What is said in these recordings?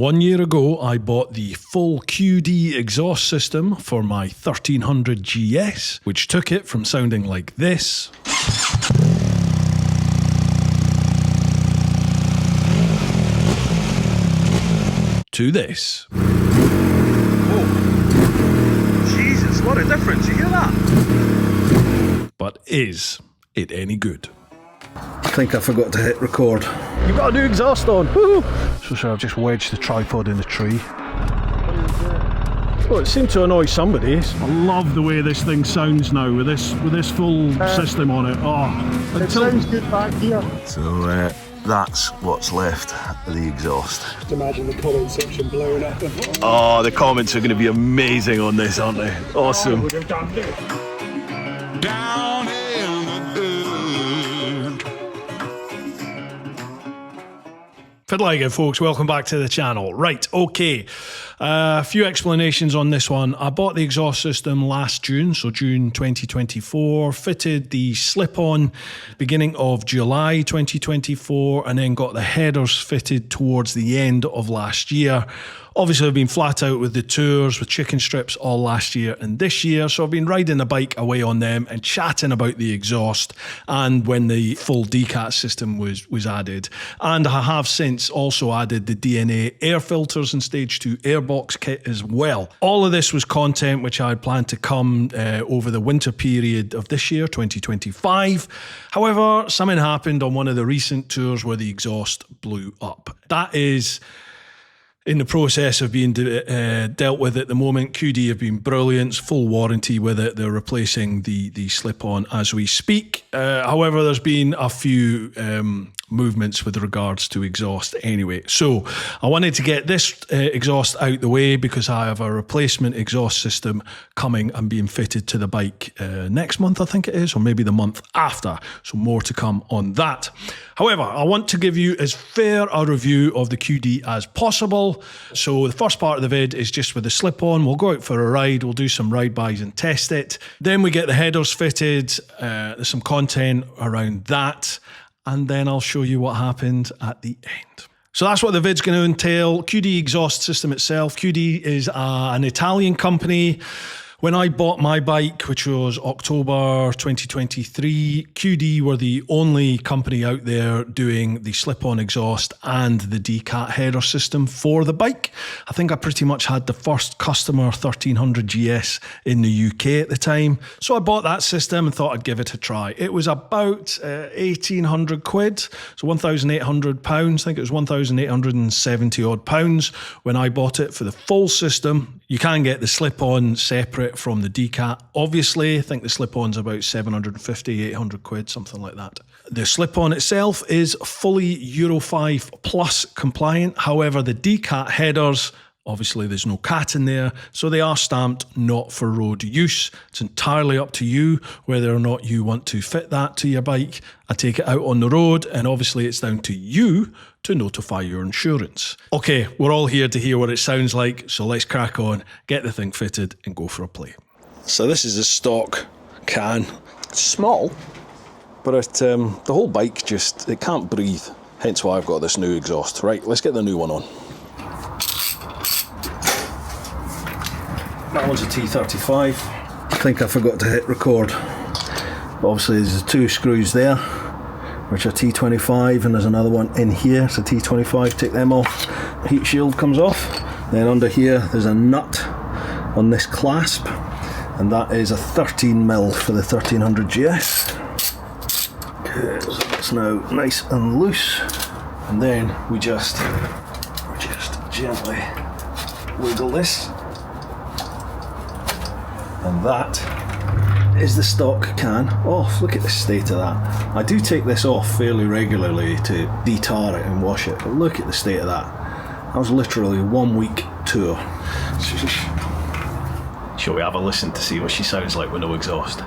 1 year ago, I bought the full QD exhaust system for my 1300GS, which took it from sounding like this to this. Oh, Jesus, what a difference, you hear that? But is it any good? I think I forgot to hit record. You've got a new exhaust on. Woohoo! So I've just wedged the tripod in the tree. Well, it seemed to annoy somebody. I love the way this thing sounds now with this full system on it. Oh, it sounds good back here. So that's what's left of the exhaust. Just imagine the comment section blowing up. Oh, the comments are going to be amazing on this, aren't they? Awesome. Down in the dirt. Fiddle again, folks. Welcome back to the channel. Right, okay. A few explanations on this one. I bought the exhaust system last June, so June 2024, fitted the slip-on beginning of July 2024, and then got the headers fitted towards the end of last year. Obviously, I've been flat out with the tours, with chicken strips all last year and this year, so I've been riding the bike away on them and chatting about the exhaust and when the full decat system was added. And I have since also added the DNA air filters and stage 2 airbox kit as well. All of this was content which I had planned to come over the winter period of this year, 2025. However, something happened on one of the recent tours where the exhaust blew up. That is in the process of being dealt with at the moment. QD have been brilliant, full warranty with it. They're replacing the slip-on as we speak. However, there's been a few movements with regards to exhaust anyway. So I wanted to get this exhaust out the way because I have a replacement exhaust system coming and being fitted to the bike next month, I think it is, or maybe the month after. So more to come on that. However, I want to give you as fair a review of the QD as possible. So the first part of the vid is just with the slip-on. We'll go out for a ride, we'll do some ride-bys and test it. Then we get the headers fitted, there's some content around that, and then I'll show you what happened at the end. So that's what the vid's going to entail. QD exhaust system itself. QD is an Italian company. When I bought my bike, which was October 2023, QD were the only company out there doing the slip-on exhaust and the decat header system for the bike. I think I pretty much had the first customer 1300GS in the UK at the time. So I bought that system and thought I'd give it a try. It was about 1,800 quid, so £1,800. I think it was 1,870 odd pounds when I bought it for the full system. You can get the slip-on separate from the decat. Obviously, I think the slip-on's about 750, 800 quid, something like that. The slip-on itself is fully Euro 5 plus compliant. However, the decat headers, obviously there's no cat in there, so they are stamped not for road use. It's entirely up to you whether or not you want to fit that to your bike and take it out on the road, and obviously it's down to you to notify your insurance. Okay, we're all here to hear what it sounds like, so let's crack on, get the thing fitted and go for a play. So this is a stock can. It's small, but the whole bike it can't breathe, hence why I've got this new exhaust. Right, let's get the new one on. That one's a T35. I think I forgot to hit record. Obviously there's 2 screws there, which are T25, and there's another one in here, it's a T25, take them off. Heat shield comes off. Then under here there's a nut on this clasp, and that is a 13mm for the 1300GS. Okay, so it's now nice and loose, and then we just gently wiggle this, and that is the stock can off. Look at the state of that. I do take this off fairly regularly to detar it and wash it, but look at the state of that. That was literally a 1 week tour. Shall we have a listen to see what she sounds like with no exhaust?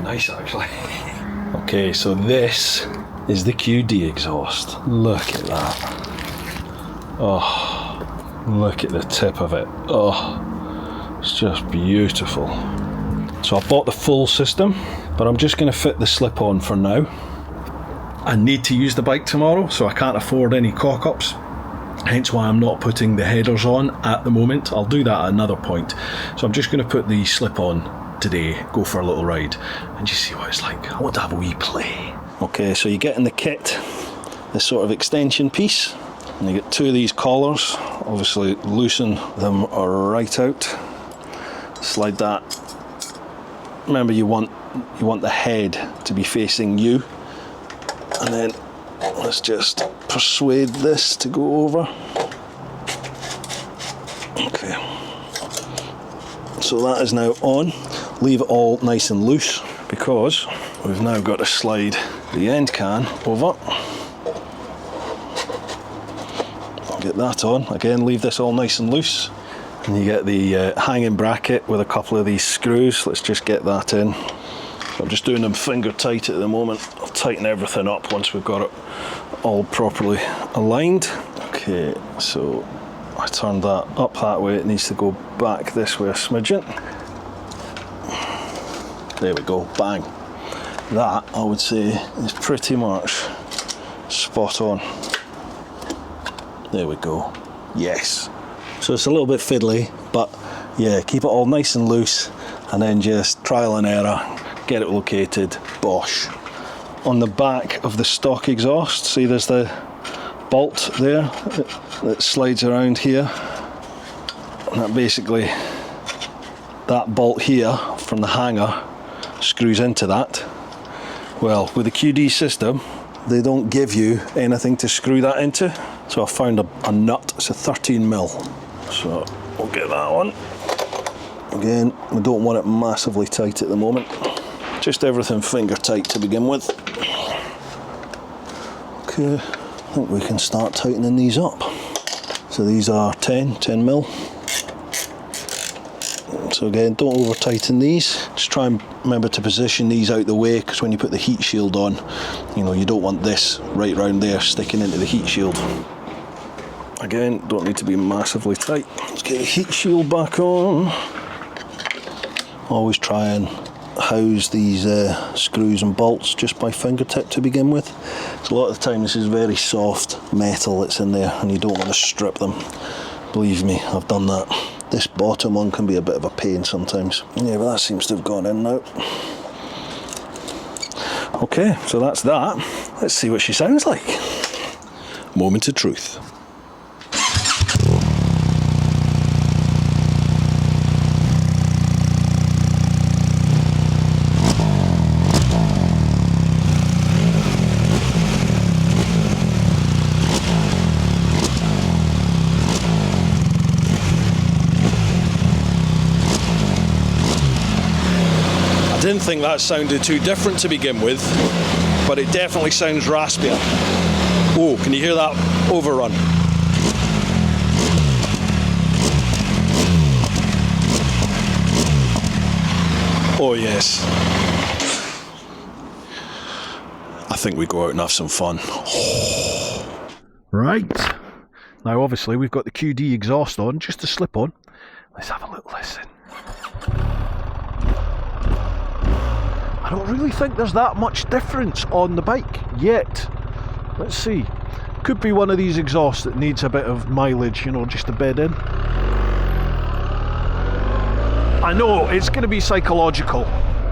Nice actually. Okay, so this is the QD exhaust. Look at that. Oh, Look at the tip of it. Oh, it's just beautiful. So I bought the full system, but I'm just going to fit the slip-on for now. I need to use the bike tomorrow, so I can't afford any cock-ups. Hence why I'm not putting the headers on at the moment. I'll do that at another point. So I'm just going to put the slip-on today, go for a little ride, and just see what it's like. I want to have a wee play. Okay, so you get in the kit this sort of extension piece, and you get two of these collars. Obviously loosen them right out. Slide that. Remember, you want the head to be facing you, and then let's just persuade this to go over. Okay, so that is now on. Leave it all nice and loose, because we've now got to slide the end can over. Get that on. Again, leave this all nice and loose. And you get the hanging bracket with a couple of these screws. Let's just get that in. I'm just doing them finger tight at the moment. I'll tighten everything up once we've got it all properly aligned. Okay, so I turned that up that way. It needs to go back this way a smidgen. There we go, bang. That, I would say, is pretty much spot on. There we go. Yes. So it's a little bit fiddly, but yeah, keep it all nice and loose, and then just trial and error, get it located, bosh. On the back of the stock exhaust, see there's the bolt there that slides around here. And that basically, that bolt here from the hanger screws into that. Well, with the QD system, they don't give you anything to screw that into. So I found a nut, it's a 13mm. So we'll get that on. Again, we don't want it massively tight at the moment. Just everything finger tight to begin with. Okay, I think we can start tightening these up. So these are 10mm. So again, don't over tighten these. Just try and remember to position these out the way, because when you put the heat shield on, you know, you don't want this right round there sticking into the heat shield. Again, don't need to be massively tight. Let's get the heat shield back on. Always try and house these screws and bolts just by fingertip to begin with. So a lot of the time this is very soft metal that's in there, and you don't want to strip them. Believe me, I've done that. This bottom one can be a bit of a pain sometimes. Yeah, but that seems to have gone in now. Okay, so that's that. Let's see what she sounds like. Moment of truth. I didn't think that sounded too different to begin with, but it definitely sounds raspier. Oh, can you hear that overrun? Oh yes. I think we go out and have some fun. Right. Now obviously we've got the QD exhaust on, just to slip on. Let's have a little listen. I don't really think there's that much difference on the bike yet. Let's see. Could be one of these exhausts that needs a bit of mileage, you know, just to bed in. I know, it's going to be psychological.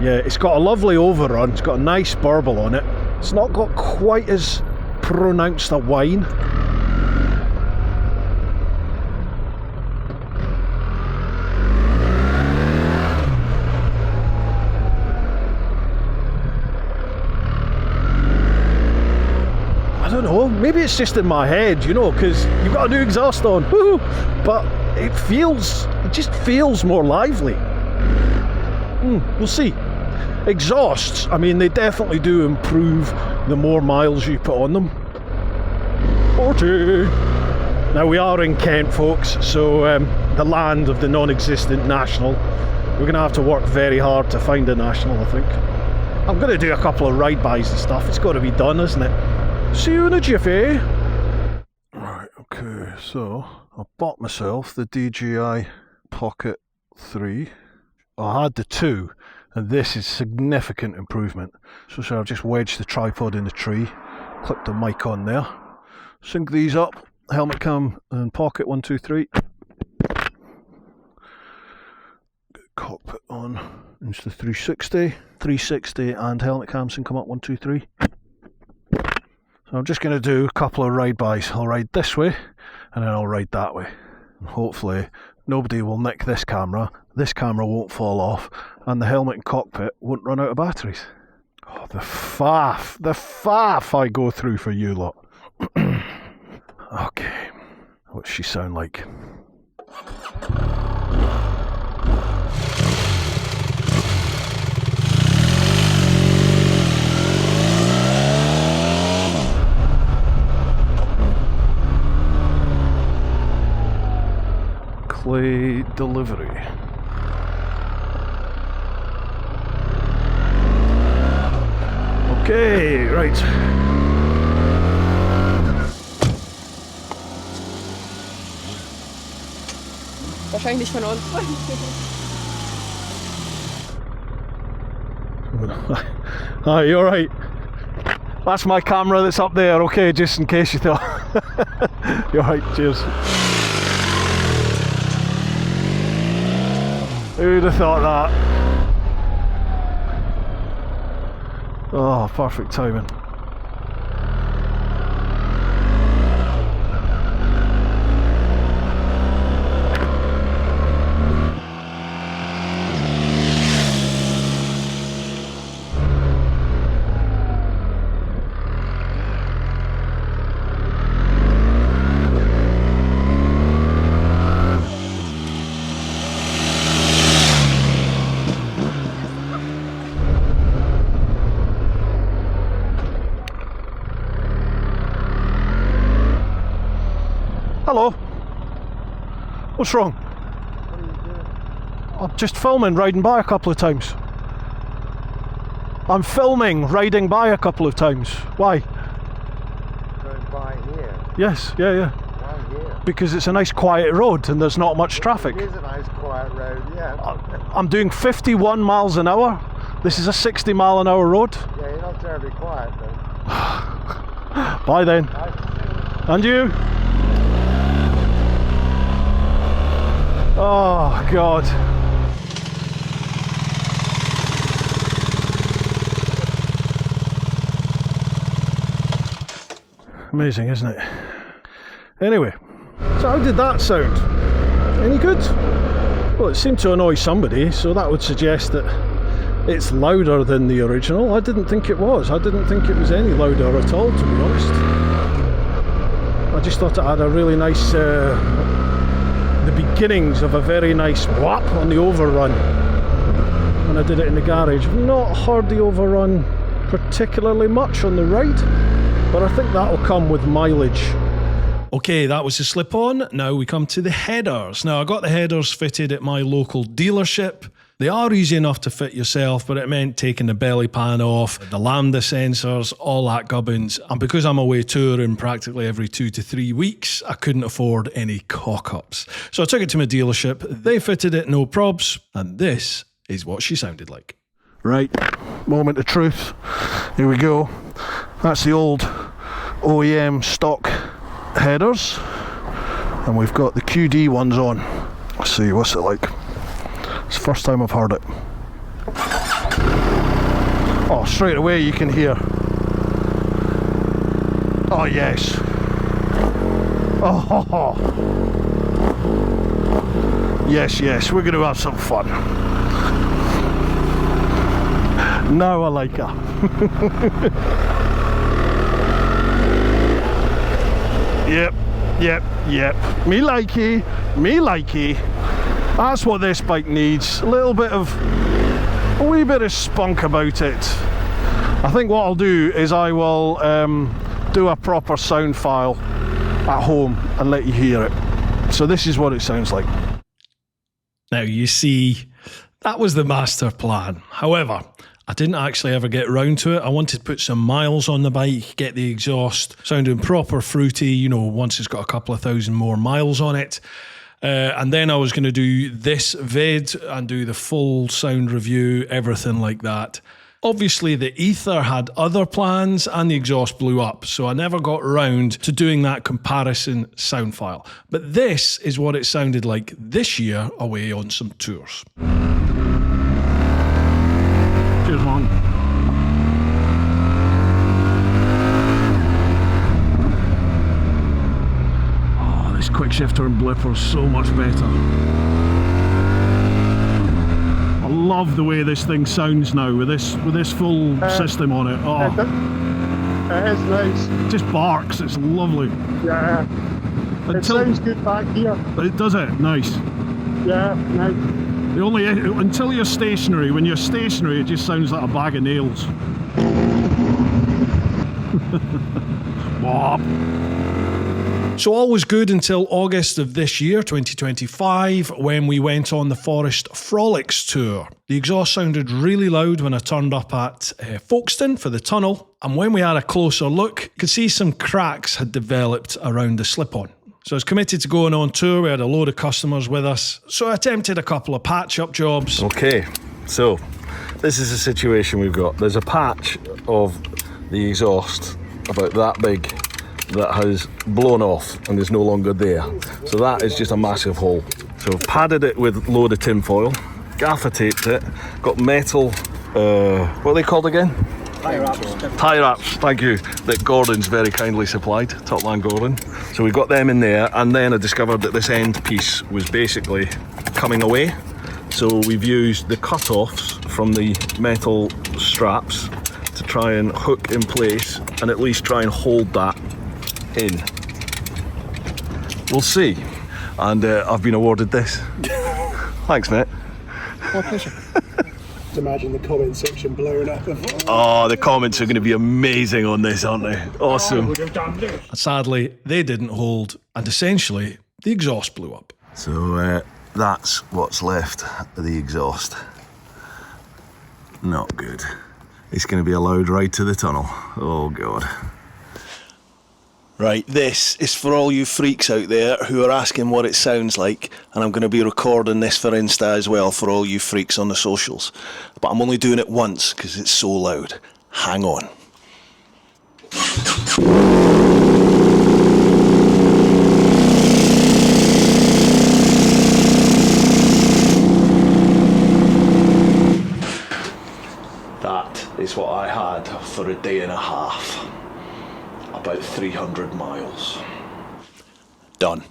Yeah, it's got a lovely overrun, it's got a nice burble on it. It's not got quite as pronounced a whine. I don't know, maybe it's just in my head, you know, because you've got a new exhaust on, woohoo! But it just feels more lively. We'll see. Exhausts, I mean, they definitely do improve the more miles you put on them. 40. Now we are in Kent, folks, so the land of the non-existent national. We're going to have to work very hard to find a national, I think. I'm going to do a couple of ride-bys and stuff. It's got to be done, isn't it? See you in a jiffy. Right, okay, so I bought myself the DJI Pocket 3. I had the 2, and this is significant improvement. So I've just wedged the tripod in the tree, clipped the mic on there, sync these up, helmet cam and pocket 1, 2, 3. Cockpit on into the 360 and helmet cam sync them up 1, 2, 3. So I'm just going to do a couple of ride-bys. I'll ride this way and then I'll ride that way. And hopefully nobody will nick this camera won't fall off, and the helmet and cockpit won't run out of batteries. Oh, the faff I go through for you lot. Okay, what's she sound like? Clay delivery. Okay, right. Wahrscheinlich von uns. Hi, you alright? That's my camera that's up there, okay, just in case you thought. You're right, cheers. Who'd have thought that? Oh, perfect timing. Hello. What's wrong? What are you doing? I'm just filming, riding by a couple of times. I'm filming, riding by a couple of times. Why? Going by here. Yes, yeah. Why here? Because it's a nice quiet road and there's not much traffic. It is a nice quiet road, yeah. I'm doing 51 miles an hour. This is a 60 mile an hour road. Yeah, you're not terribly quiet though. Bye then. Nice to see you. And you? Oh God. Amazing, isn't it? Anyway, so how did that sound? Any good? Well, it seemed to annoy somebody, so that would suggest that it's louder than the original. I didn't think it was. I didn't think it was any louder at all, to be honest. I just thought it had a really nice, the beginnings of a very nice whap on the overrun when I did it in the garage. I've not heard the overrun particularly much on the ride, but I think that'll come with mileage. Okay, that was the slip-on. Now we come to the headers. Now I got the headers fitted at my local dealership. They are easy enough to fit yourself, but it meant taking the belly pan off, the lambda sensors, all that gubbins. And because I'm away touring practically every 2 to 3 weeks, I couldn't afford any cock-ups. So I took it to my dealership. They fitted it, no probs. And this is what she sounded like. Right, moment of truth. Here we go. That's the old OEM stock headers. And we've got the QD ones on. Let's see, what's it like? It's the first time I've heard it. Oh, straight away you can hear. Oh, yes. Oh, yes, we're going to have some fun. Now I like her. Yep. Me likey. That's what this bike needs. A wee bit of spunk about it. I think what I'll do is I will do a proper sound file at home and let you hear it. So this is what it sounds like. Now you see, that was the master plan. However, I didn't actually ever get round to it. I wanted to put some miles on the bike, get the exhaust sounding proper fruity, you know, once it's got a couple of thousand more miles on it. And then I was going to do this vid and do the full sound review, everything like that. Obviously, the ether had other plans and the exhaust blew up, so I never got around to doing that comparison sound file. But this is what it sounded like this year away on some tours. Cheers, man. Oh, this quick shifter and blipper's so much better. I love the way this thing sounds now with this full system on it. Oh, It is nice. it just barks. It's lovely. Yeah. It sounds good back here. But it does it nice. Yeah, nice. The only until you're stationary. When you're stationary, it just sounds like a bag of nails. Wop. So all was good until August of this year, 2025, when we went on the Forest Frolics tour. The exhaust sounded really loud when I turned up at Folkestone for the tunnel, and when we had a closer look, you could see some cracks had developed around the slip-on. So I was committed to going on tour. We had a load of customers with us, so I attempted a couple of patch-up jobs. Okay, so this is the situation we've got. There's a patch of the exhaust about that big that has blown off and is no longer there. So that is just a massive hole. So I've padded it with a load of tin foil, gaffer taped it, got metal, what are they called again? Tyre wraps. Tie wraps, thank you, that Gordon's very kindly supplied, Topland Gordon. So we got them in there, and then I discovered that this end piece was basically coming away. So we've used the cut-offs from the metal straps to try and hook in place and at least try and hold that in. We'll see. And I've been awarded this. Thanks, mate. My pleasure. Just imagine the comment section blowing up. Oh, the comments are going to be amazing on this, aren't they? Awesome. Sadly, they didn't hold, and essentially, the exhaust blew up. So that's what's left of the exhaust. Not good. It's going to be a loud ride to the tunnel. Oh, God. Right, this is for all you freaks out there who are asking what it sounds like, and I'm going to be recording this for Insta as well for all you freaks on the socials. But I'm only doing it once because it's so loud. Hang on. That is what I had for a day and a half. About 300 miles. Done.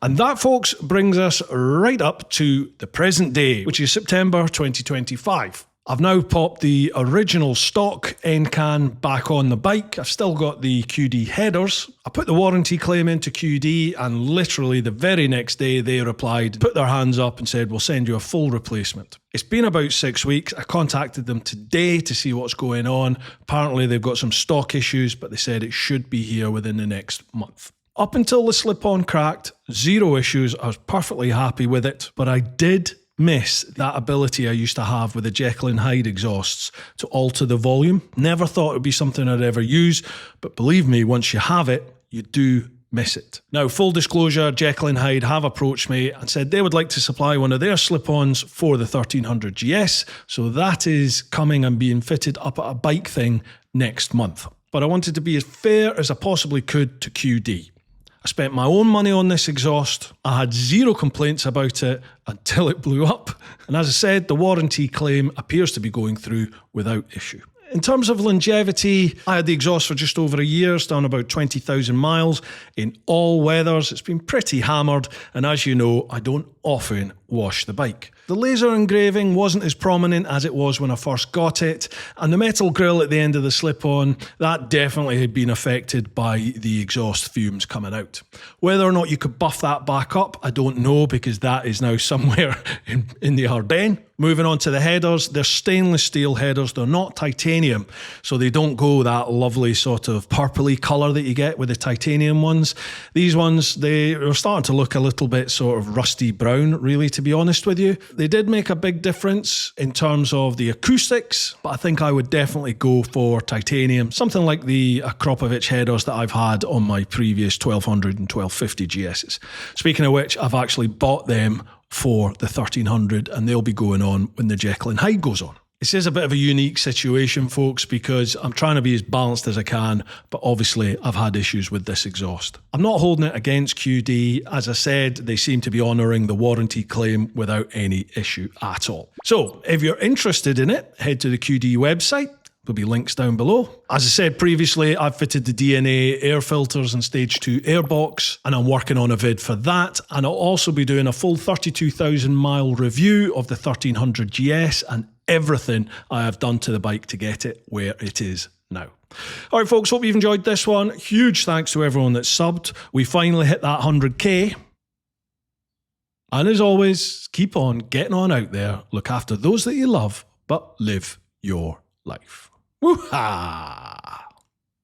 And that, folks, brings us right up to the present day, which is September 2025. I've now popped the original stock end can back on the bike. I've still got the QD headers. I put the warranty claim into QD, and literally the very next day they replied, put their hands up and said, we'll send you a full replacement. It's been about 6 weeks. I contacted them today to see what's going on. Apparently they've got some stock issues, but they said it should be here within the next month. Up until the slip-on cracked, zero issues. I was perfectly happy with it, but I did miss that ability I used to have with the Jekyll and Hyde exhausts to alter the volume. Never thought it would be something I'd ever use, but believe me, once you have it, you do miss it. Now, full disclosure, Jekyll and Hyde have approached me and said they would like to supply one of their slip-ons for the 1300GS, so that is coming and being fitted up at a bike thing next month. But I wanted to be as fair as I possibly could to QD. I spent my own money on this exhaust. I had zero complaints about it until it blew up. And as I said, the warranty claim appears to be going through without issue. In terms of longevity, I had the exhaust for just over a year, it's done about 20,000 miles in all weathers. It's been pretty hammered, and as you know, I don't often wash the bike. The laser engraving wasn't as prominent as it was when I first got it, and the metal grille at the end of the slip-on, that definitely had been affected by the exhaust fumes coming out. Whether or not you could buff that back up, I don't know, because that is now somewhere in the Ardennes. Moving on to the headers, they're stainless steel headers, they're not titanium, so they don't go that lovely sort of purpley colour that you get with the titanium ones. These ones, they are starting to look a little bit sort of rusty brown brown, really, to be honest with you. They did make a big difference in terms of the acoustics, but I think I would definitely go for titanium, something like the Akropovich headers that I've had on my previous 1200 and 1250 GSs. Speaking of which, I've actually bought them for the 1300 and they'll be going on when the Jekyll and Hyde goes on. This is a bit of a unique situation, folks, because I'm trying to be as balanced as I can, but obviously I've had issues with this exhaust. I'm not holding it against QD. As I said, they seem to be honouring the warranty claim without any issue at all. So if you're interested in it, head to the QD website. There'll be links down below. As I said previously, I've fitted the DNA air filters and stage 2 airbox, and I'm working on a vid for that. And I'll also be doing a full 32,000 mile review of the 1300 GS and everything I have done to the bike to get it where it is now. All right, folks, hope you've enjoyed this one. Huge thanks to everyone that subbed. We finally hit that 100k. And as always, keep on getting on out there. Look after those that you love, but live your life. Woo-ha!